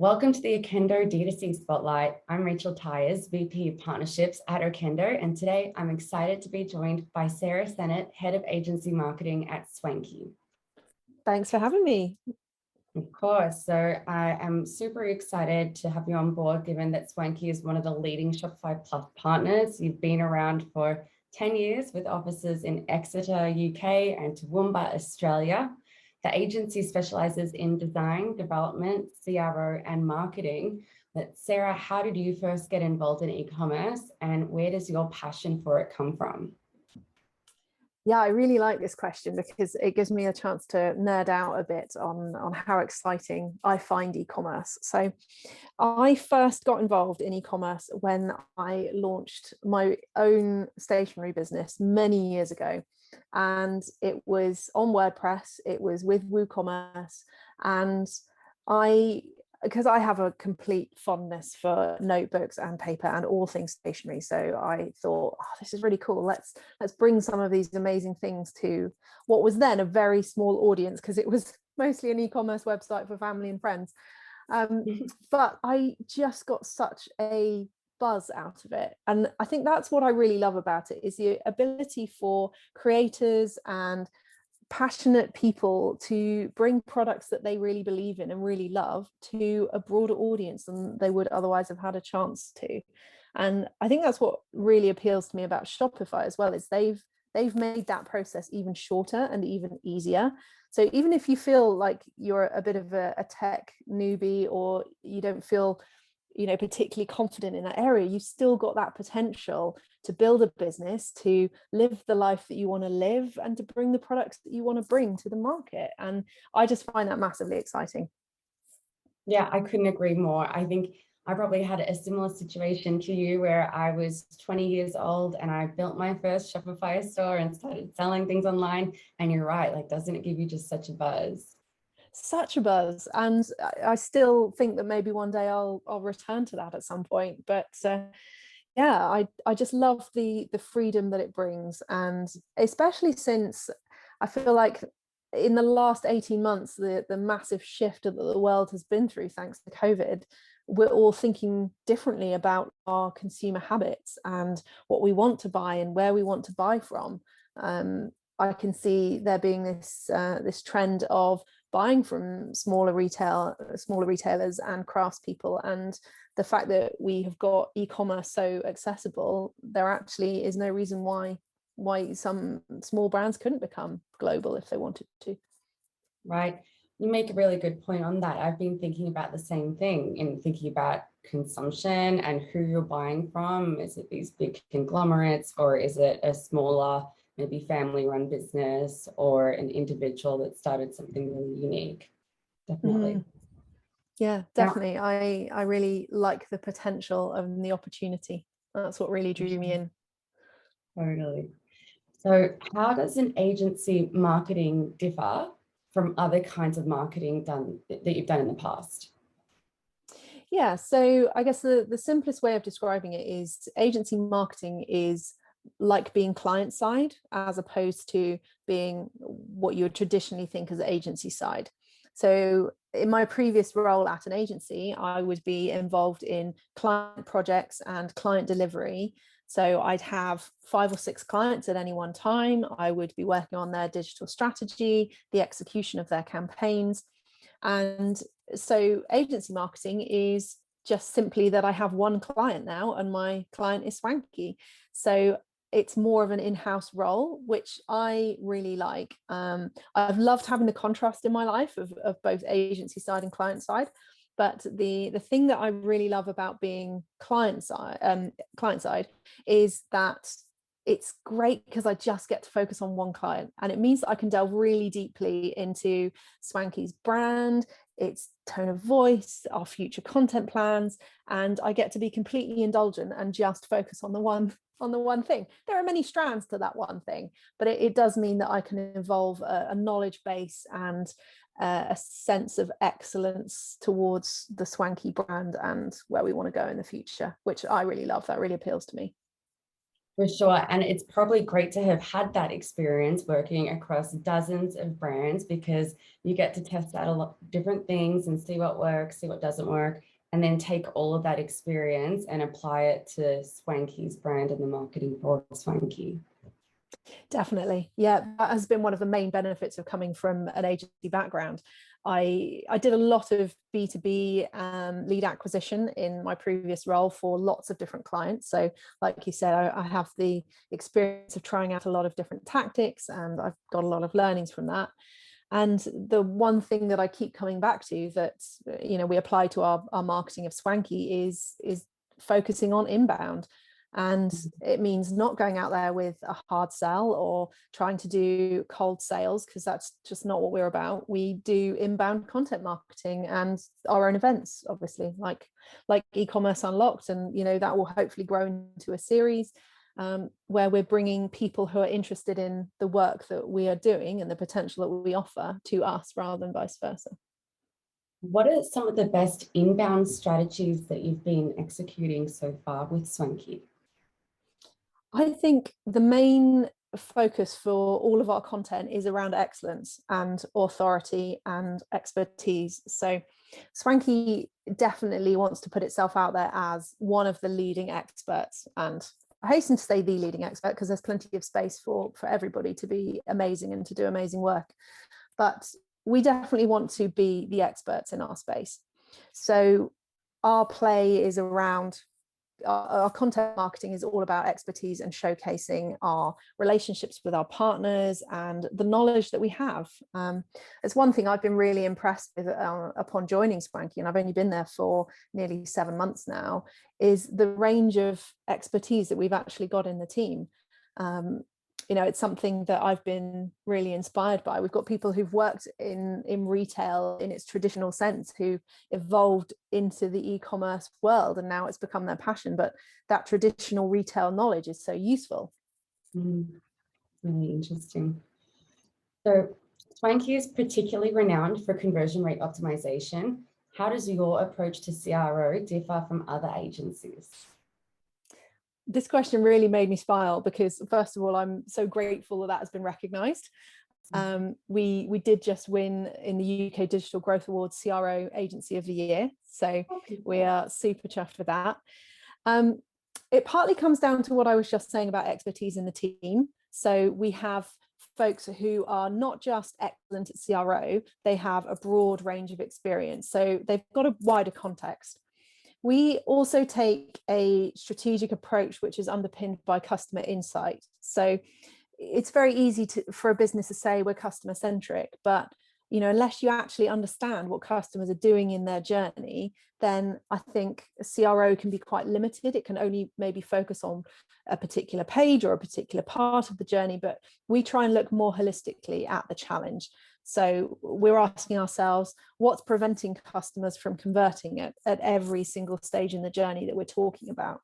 Welcome to the Okendo D2C Spotlight. I'm Rachel Tyers, VP of Partnerships at Okendo, and today I'm excited to be joined by Sarrah Sennett, Head of Agency Marketing at Swanky. Thanks for having me. Of course. So I am super excited to have you on board, given that Swanky is one of the leading Shopify Plus partners. You've been around for 10 years with offices in Exeter, UK and Toowoomba, Australia. The agency specializes in design, development, CRO, and marketing. But Sarah, how did you first get involved in e-commerce, and where does your passion for it come from? Yeah, I really like this question because it gives me a chance to nerd out a bit on how exciting I find e-commerce. So I first got involved in e-commerce when I launched my own stationery business many years ago. And it was on WordPress, it was with WooCommerce. And because I have a complete fondness for notebooks and paper and all things stationery, so I thought, oh, this is really cool. Let's bring some of these amazing things to what was then a very small audience, because it was mostly an e-commerce website for family and friends. But I just got such a buzz out of it, and I think that's what I really love about it, is the ability for creators and passionate people to bring products that they really believe in and really love to a broader audience than they would otherwise have had a chance to. And I think that's what really appeals to me about Shopify as well, is they've made that process even shorter and even easier. So even if you feel like you're a bit of a tech newbie, or you don't feel particularly confident in that area, you've still got that potential to build a business, to live the life that you want to live, and to bring the products that you want to bring to the market. And I just find that massively exciting. Yeah, I couldn't agree more. I think I probably had a similar situation to you, where I was 20 years old and I built my first Shopify store and started selling things online. And you're right, like, doesn't it give you just such a buzz? Such a buzz, and I still think that maybe one day I'll return to that at some point. But yeah, I just love the freedom that it brings, and especially since I feel like in the last 18 months, the massive shift that the world has been through thanks to COVID, we're all thinking differently about our consumer habits and what we want to buy and where we want to buy from. I can see there being this trend of buying from smaller retailers and craftspeople, and the fact that we have got e-commerce so accessible, there actually is no reason why some small brands couldn't become global if they wanted to. Right. You make a really good point on that. I've been thinking about the same thing, in thinking about consumption and who you're buying from. Is it these big conglomerates, or is it a smaller, maybe family-run business, or an individual that started something really unique? Definitely. Yeah, definitely. I really like the potential and the opportunity. That's what really drew me in. Totally. So how does an agency marketing differ from other kinds of marketing that you've done in the past? Yeah, so I guess the simplest way of describing it is agency marketing is like being client side, as opposed to being what you would traditionally think as agency side. So in my previous role at an agency, I would be involved in client projects and client delivery. So I'd have 5 or 6 clients at any one time. I would be working on their digital strategy, the execution of their campaigns. And so agency marketing is just simply that I have one client now, and my client is Swanky. So it's more of an in-house role, which I really like. I've loved having the contrast in my life of both agency side and client side. But the thing that I really love about being client side is that it's great because I just get to focus on one client, and it means that I can delve really deeply into Swanky's brand, its tone of voice, our future content plans, and I get to be completely indulgent and just focus on the one thing. There are many strands to that one thing, but it does mean that I can evolve a knowledge base and a sense of excellence towards the Swanky brand and where we want to go in the future, which I really love. That really appeals to me. For sure. And it's probably great to have had that experience working across dozens of brands, because you get to test out a lot of different things and see what works, see what doesn't work, and then take all of that experience and apply it to Swanky's brand and the marketing for Swanky. Definitely. Yeah, that has been one of the main benefits of coming from an agency background. I did a lot of B2B lead acquisition in my previous role for lots of different clients. So like you said, I have the experience of trying out a lot of different tactics, and I've got a lot of learnings from that. And the one thing that I keep coming back to that, we apply to our marketing of Swanky is focusing on inbound. And it means not going out there with a hard sell or trying to do cold sales, because that's just not what we're about. We do inbound content marketing and our own events, obviously, like e-commerce unlocked, and that will hopefully grow into a series where we're bringing people who are interested in the work that we are doing and the potential that we offer to us, rather than vice versa. What are some of the best inbound strategies that you've been executing so far with Swanky? I think the main focus for all of our content is around excellence and authority and expertise. So Swanky definitely wants to put itself out there as one of the leading experts, and I hasten to say the leading expert because there's plenty of space for everybody to be amazing and to do amazing work. But we definitely want to be the experts in our space. So our play is around our content marketing is all about expertise and showcasing our relationships with our partners and the knowledge that we have. It's one thing I've been really impressed with upon joining Swanky, and I've only been there for nearly 7 months now, is the range of expertise that we've actually got in the team. It's something that I've been really inspired by. We've got people who've worked in retail in its traditional sense, who evolved into the e-commerce world, and now it's become their passion. But that traditional retail knowledge is so useful. Really interesting. So Swanky is particularly renowned for conversion rate optimization. How does your approach to CRO differ from other agencies? This question really made me smile, because first of all, I'm so grateful that has been recognized. We did just win in the UK Digital Growth Awards CRO Agency of the Year, so we are super chuffed with that. It partly comes down to what I was just saying about expertise in the team. So we have folks who are not just excellent at CRO, they have a broad range of experience, so they've got a wider context. We also take a strategic approach, which is underpinned by customer insight. So it's very easy for a business to say we're customer centric, but unless you actually understand what customers are doing in their journey, then I think a CRO can be quite limited. It can only maybe focus on a particular page or a particular part of the journey, but we try and look more holistically at the challenge. So we're asking ourselves, what's preventing customers from converting at every single stage in the journey that we're talking about?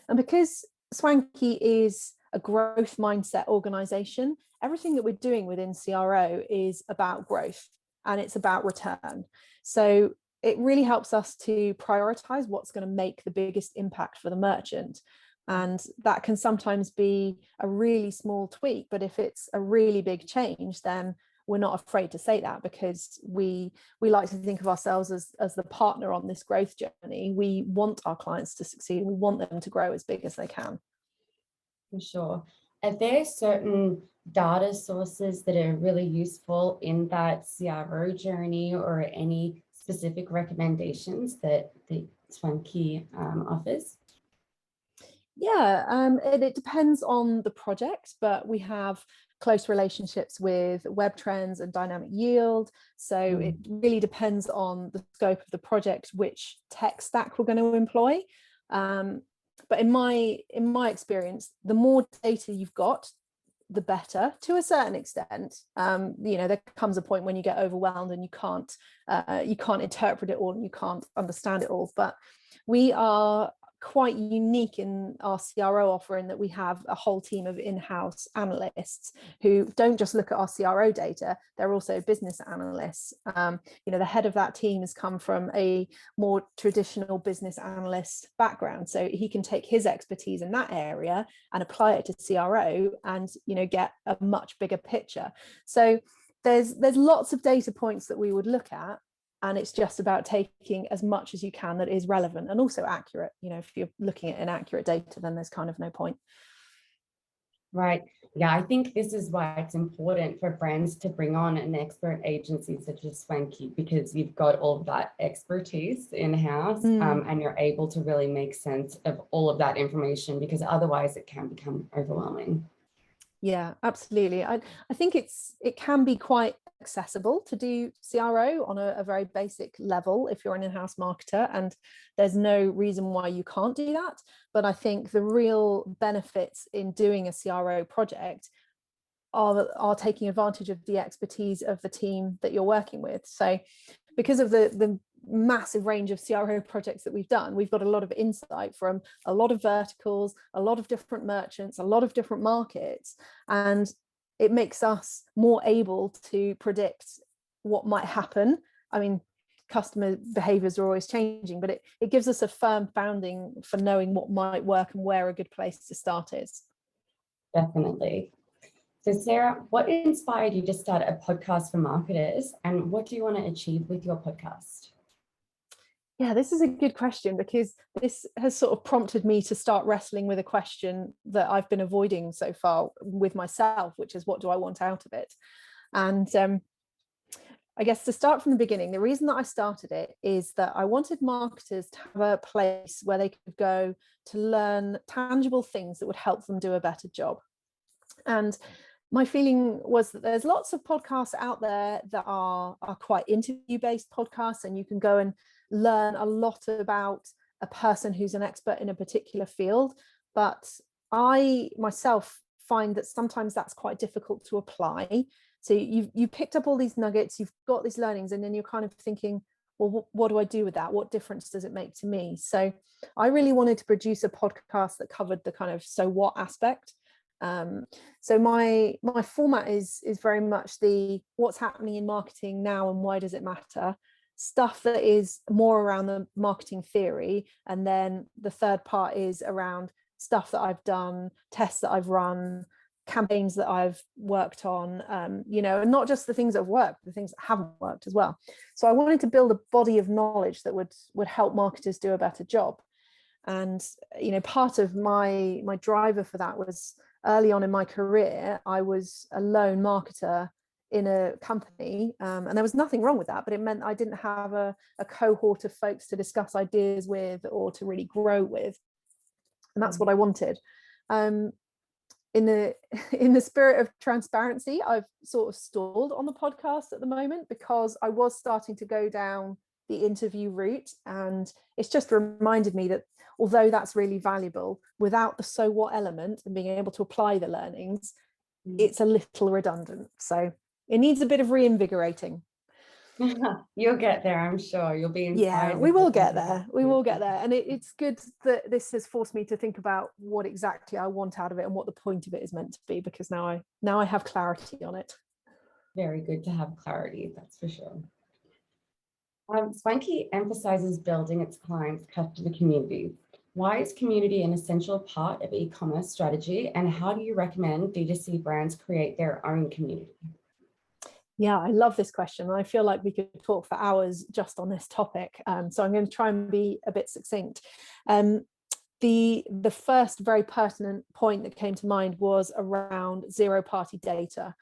And because Swanky is a growth mindset organization, everything that we're doing within CRO is about growth and it's about return. So it really helps us to prioritize what's going to make the biggest impact for the merchant. And that can sometimes be a really small tweak, but if it's a really big change, then we're not afraid to say that, because we like to think of ourselves as the partner on this growth journey. We want our clients to succeed. We want them to grow as big as they can. For sure. Are there certain data sources that are really useful in that CRO journey, or any specific recommendations that the Swanky offers? Yeah, it depends on the project, but we have close relationships with web trends and dynamic yield. So it really depends on the scope of the project, which tech stack we're going to employ. But in my experience, the more data you've got, the better, to a certain extent. There comes a point when you get overwhelmed and you can't interpret it all and you can't understand it all. But we are quite unique in our CRO offer in that we have a whole team of in-house analysts who don't just look at our CRO data, they're also business analysts. The head of that team has come from a more traditional business analyst background, so he can take his expertise in that area and apply it to CRO and get a much bigger picture. So there's lots of data points that we would look at, and it's just about taking as much as you can that is relevant and also accurate. If you're looking at inaccurate data, then there's kind of no point. Right. Yeah, I think this is why it's important for brands to bring on an expert agency such as Swanky, because you've got all of that expertise in-house, and you're able to really make sense of all of that information, because otherwise it can become overwhelming. Yeah, absolutely. I think it can be quite accessible to do CRO on a very basic level if you're an in-house marketer, and there's no reason why you can't do that. But I think the real benefits in doing a CRO project are taking advantage of the expertise of the team that you're working with. So because of the massive range of CRO projects that we've done, we've got a lot of insight from a lot of verticals, a lot of different merchants, a lot of different markets, and it makes us more able to predict what might happen. I mean, customer behaviors are always changing, but it gives us a firm founding for knowing what might work and where a good place to start is. Definitely. So Sarah, what inspired you to start a podcast for marketers, and what do you want to achieve with your podcast? Yeah, this is a good question, because this has sort of prompted me to start wrestling with a question that I've been avoiding so far with myself, which is, what do I want out of it? And I guess to start from the beginning, the reason that I started it is that I wanted marketers to have a place where they could go to learn tangible things that would help them do a better job. And my feeling was that there's lots of podcasts out there that are quite interview-based podcasts, and you can go and learn a lot about a person who's an expert in a particular field. But I myself find that sometimes that's quite difficult to apply. So you picked up all these nuggets, you've got these learnings, and then you're kind of thinking, well, what do I do with that? What difference does it make to me? So I really wanted to produce a podcast that covered the kind of so what aspect. So my format is very much the what's happening in marketing now and why does it matter stuff that is more around the marketing theory, and then the third part is around stuff that I've done, tests that I've run, campaigns that I've worked on, and not just the things that have worked, the things that haven't worked as well. So I wanted to build a body of knowledge that would help marketers do a better job. And part of my driver for that was, early on in my career, I was a lone marketer in a company, and there was nothing wrong with that, but it meant I didn't have a cohort of folks to discuss ideas with or to really grow with, and that's what I wanted. In the spirit of transparency, I've sort of stalled on the podcast at the moment because I was starting to go down the interview route, and it's just reminded me that although that's really valuable, without the so what element and being able to apply the learnings, it's a little redundant. So it needs a bit of reinvigorating. You'll get there, I'm sure. You'll be inspired. Yeah, we will get there. We will get there. And it's good that this has forced me to think about what exactly I want out of it and what the point of it is meant to be, because now I have clarity on it. Very good to have clarity, that's for sure. Swanky emphasizes building its clients' customer community. Why is community an essential part of e-commerce strategy, and how do you recommend D2C brands create their own community? Yeah, I love this question. I feel like we could talk for hours just on this topic. So I'm going to try and be a bit succinct. The first very pertinent point that came to mind was around zero-party data.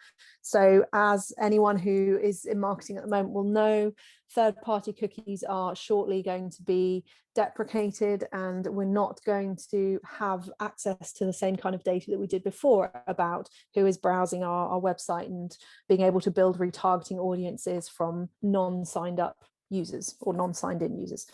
So as anyone who is in marketing at the moment will know, third-party cookies are shortly going to be deprecated, and we're not going to have access to the same kind of data that we did before about who is browsing our website and being able to build retargeting audiences from non-signed up users or non-signed in users.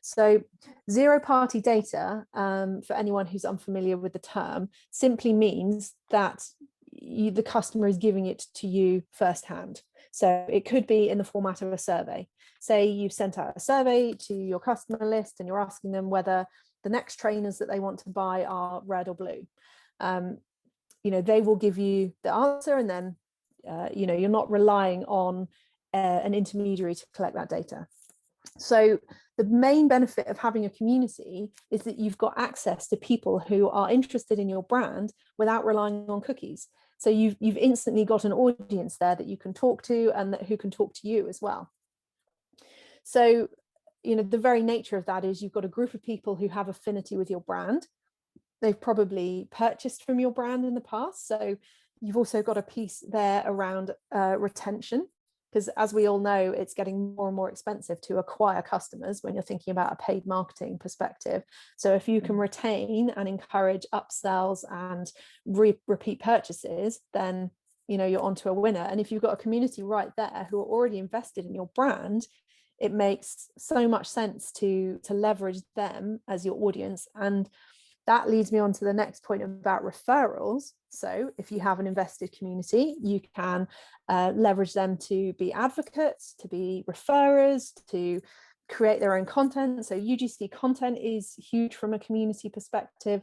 So zero-party data, for anyone who's unfamiliar with the term, simply means that the customer is giving it to you firsthand. So it could be in the format of a survey. say you've sent out a survey to your customer list and you're asking them whether the next trainers that they want to buy are red or blue. They will give you the answer, and then you're not relying on an intermediary to collect that data. So the main benefit of having a community is that you've got access to people who are interested in your brand without relying on cookies. So you've instantly got an audience there that you can talk to, and who can talk to you as well. So, the very nature of that is you've got a group of people who have affinity with your brand. They've probably purchased from your brand in the past. So you've also got a piece there around retention, because as we all know, it's getting more and more expensive to acquire customers when you're thinking about a paid marketing perspective. So if you can retain and encourage upsells and repeat purchases, then you're onto a winner. And if you've got a community right there who are already invested in your brand, it makes so much sense to leverage them as your audience. And that leads me on to the next point about referrals. So if you have an invested community, you can leverage them to be advocates, to be referrers, to create their own content. So UGC content is huge from a community perspective.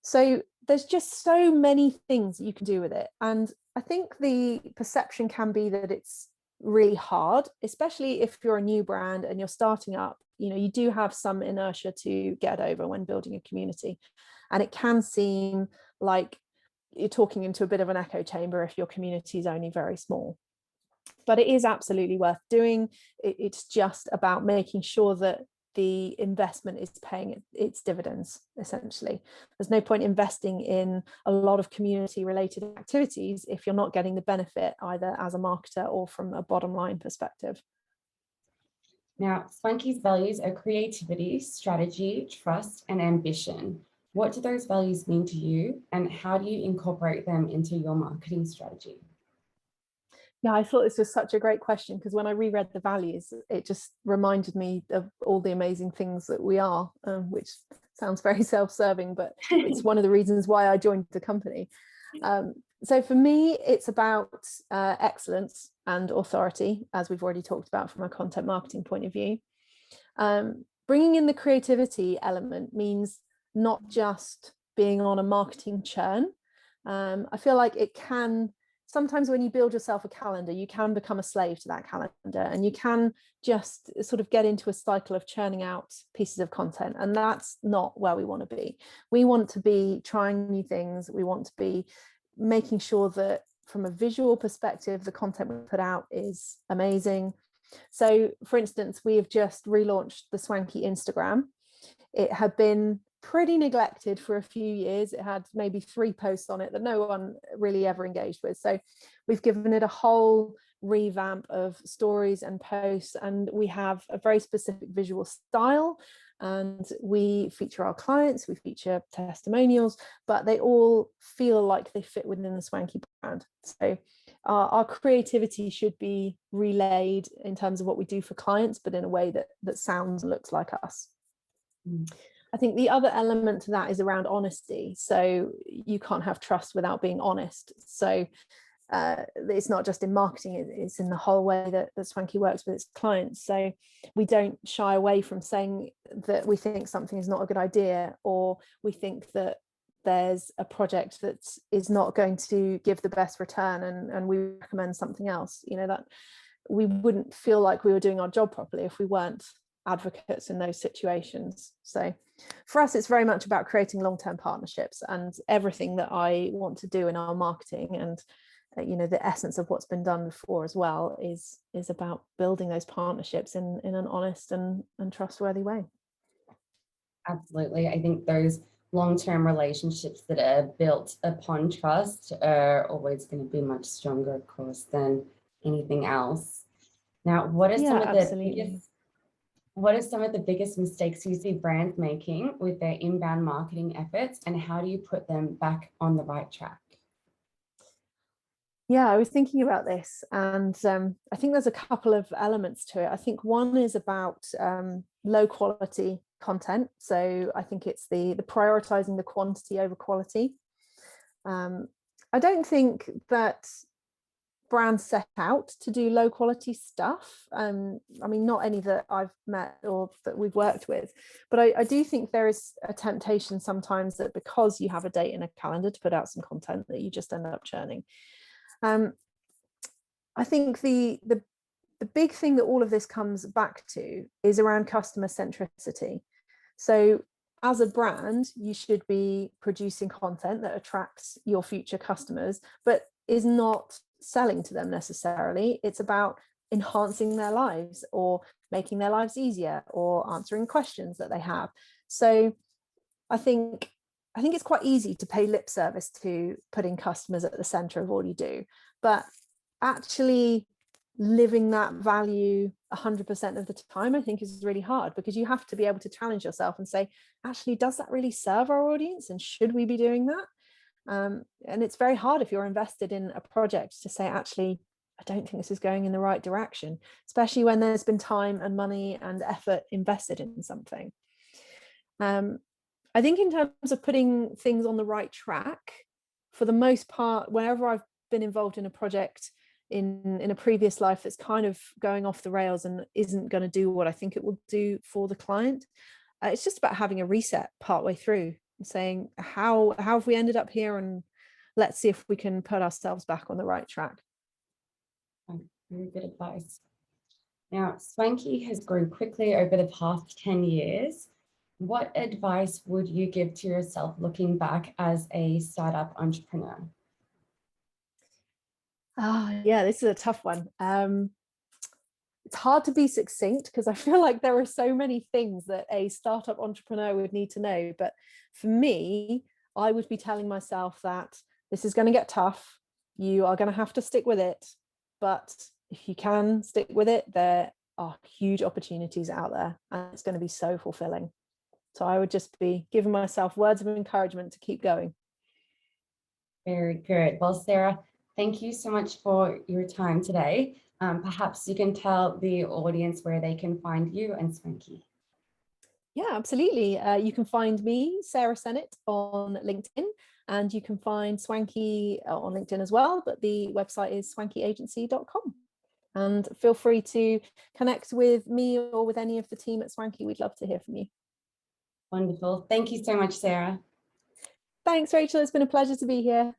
So there's just so many things that you can do with it. And I think the perception can be that it's really hard, especially if you're a new brand and you're starting up. You do have some inertia to get over when building a community, and it can seem like you're talking into a bit of an echo chamber if your community is only very small. But it is absolutely worth doing. It's just about making sure that the investment is paying its dividends, essentially. There's no point investing in a lot of community related activities if you're not getting the benefit either as a marketer or from a bottom line perspective. Now, Swanky's values are creativity, strategy, trust, and ambition. What do those values mean to you, and how do you incorporate them into your marketing strategy? Yeah, I thought this was such a great question, because when I reread the values, it just reminded me of all the amazing things that we are, which sounds very self-serving, but it's one of the reasons why I joined the company. So for me, it's about excellence and authority, as we've already talked about from a content marketing point of view. Bringing in the creativity element means not just being on a marketing churn. I feel like it can, sometimes when you build yourself a calendar, you can become a slave to that calendar, and you can just sort of get into a cycle of churning out pieces of content. And that's not where we want to be. We want to be trying new things. We want to be making sure that from a visual perspective, the content we put out is amazing. So for instance, we have just relaunched the Swanky Instagram. It had been pretty neglected for a few years. It had maybe 3 posts on it that no one really ever engaged with. So we've given it a whole revamp of stories and posts, and we have a very specific visual style, and we feature our clients, we feature testimonials, but they all feel like they fit within the Swanky brand. So our creativity should be relayed in terms of what we do for clients, but in a way that sounds and looks like us. I think the other element to that is around honesty. So you can't have trust without being honest. So it's not just in marketing, it's in the whole way that Swanky works with its clients. So we don't shy away from saying that we think something is not a good idea, or we think that there's a project that is not going to give the best return, and we recommend something else. That we wouldn't feel like we were doing our job properly if we weren't advocates in those situations. So for us, it's very much about creating long-term partnerships, and everything that I want to do in our marketing and the essence of what's been done before as well is about building those partnerships in an honest and trustworthy way. Absolutely. I think those long-term relationships that are built upon trust are always going to be much stronger, of course, than anything else. Now, what are some of the biggest mistakes you see brands making with their inbound marketing efforts, and how do you put them back on the right track? Yeah, I was thinking about this, and I think there's a couple of elements to it. I think one is about low quality content. So I think it's the prioritizing the quantity over quality. I don't think that brands set out to do low quality stuff. I mean, not any that I've met or that we've worked with, but I do think there is a temptation sometimes that because you have a date in a calendar to put out some content, that you just end up churning. I think the big thing that all of this comes back to is around customer centricity. So as a brand, you should be producing content that attracts your future customers, but is not selling to them necessarily. It's about enhancing their lives or making their lives easier or answering questions that they have. So I think it's quite easy to pay lip service to putting customers at the center of all you do, but actually living that value 100% of the time, I think, is really hard, because you have to be able to challenge yourself and say, actually, does that really serve our audience, and should we be doing that? And it's very hard if you're invested in a project to say, actually, I don't think this is going in the right direction, especially when there's been time and money and effort invested in something. I think in terms of putting things on the right track, for the most part, whenever I've been involved in a project in a previous life that's kind of going off the rails and isn't going to do what I think it will do for the client, it's just about having a reset partway through and saying, how have we ended up here, and let's see if we can put ourselves back on the right track. Very good advice. Now, Swanky has grown quickly over the past 10 years. What advice would you give to yourself looking back as a startup entrepreneur? Yeah, this is a tough one. It's hard to be succinct because I feel like there are so many things that a startup entrepreneur would need to know. But for me, I would be telling myself that this is going to get tough. You are going to have to stick with it. But if you can stick with it, there are huge opportunities out there, and it's going to be so fulfilling. So I would just be giving myself words of encouragement to keep going. Very good. Well, Sarah, thank you so much for your time today. Perhaps you can tell the audience where they can find you and Swanky. Yeah, absolutely. You can find me, Sarrah Sennett, on LinkedIn, and you can find Swanky on LinkedIn as well, but the website is swankyagency.com. And feel free to connect with me or with any of the team at Swanky. We'd love to hear from you. Wonderful. Thank you so much, Sarah. Thanks, Rachel. It's been a pleasure to be here.